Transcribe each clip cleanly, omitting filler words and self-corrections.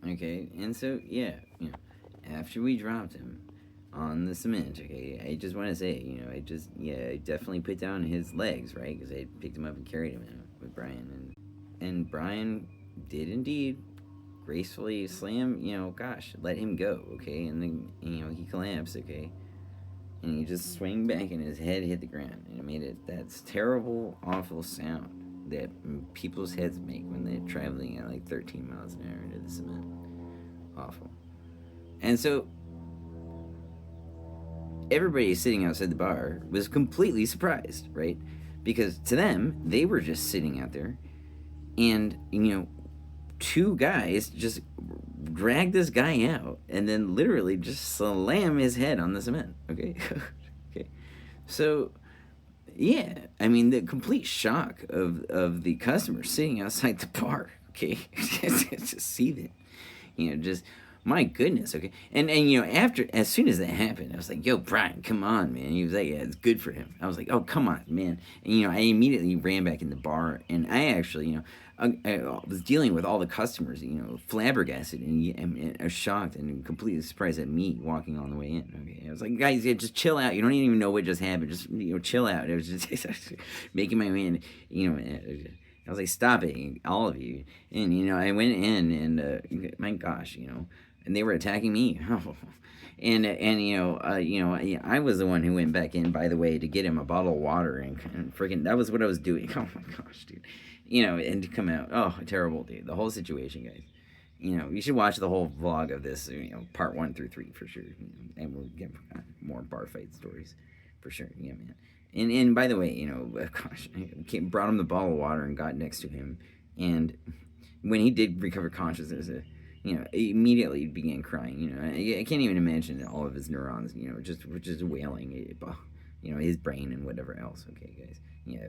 Okay, and so yeah, after we dropped him on the cement, okay, I just want to say, I definitely put down his legs, right, because I picked him up and carried him with Brian, and Brian did indeed gracefully slam, let him go, okay, and then he collapsed, okay, and he just swung back and his head hit the ground, and it made that's terrible, awful sound that people's heads make when they're traveling at like 13 miles an hour into the cement. Awful. And so everybody sitting outside the bar was completely surprised, right? Because to them, they were just sitting out there, and two guys just drag this guy out and then literally just slam his head on the cement. Okay, okay. So yeah, I mean the complete shock of the customers sitting outside the bar. Okay, just see that, just my goodness. Okay, and after as soon as that happened, I was like, "Yo, Brian, come on, man." He was like, "Yeah, it's good for him." I was like, "Oh, come on, man." And I immediately ran back in the bar, and I actually, I was dealing with all the customers, flabbergasted and shocked and completely surprised at me walking on the way in. Okay, I was like, "Guys, yeah, just chill out. You don't even know what just happened. Just chill out." It was just making my way in. I was like, "Stop it, all of you!" And I went in, and my gosh, and they were attacking me. And I was the one who went back in, by the way, to get him a bottle of water, and freaking that was what I was doing. Oh my gosh, dude. And to come out, oh, terrible, dude. The whole situation, guys. You should watch the whole vlog of this. Part 1 through 3 for sure. And we'll get more bar fight stories for sure. Yeah, man. And by the way, gosh, I brought him the bottle of water and got next to him, and when he did recover consciousness, immediately began crying. I can't even imagine all of his neurons, just wailing, his brain and whatever else. Okay, guys, yeah,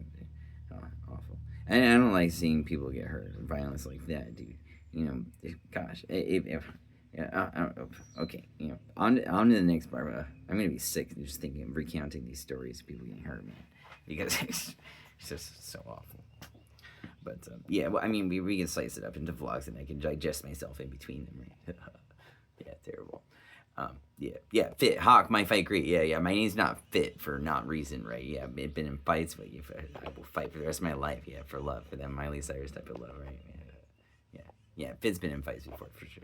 awful. And I don't like seeing people get hurt, violence like that, dude. Gosh, yeah, okay, on to the next part. I'm gonna be sick just thinking of recounting these stories of people getting hurt, man, because it's just so awful. But yeah, well, I mean, we can slice it up into vlogs, and I can digest myself in between them. Right? Yeah, terrible. Yeah, fit Hawk, my fight great. Yeah. My name's not fit for not reason, right? Yeah, I've been in fights, but I will fight for the rest of my life. Yeah, for love, for that Miley Cyrus type of love, right? Yeah. Fit's been in fights before for sure.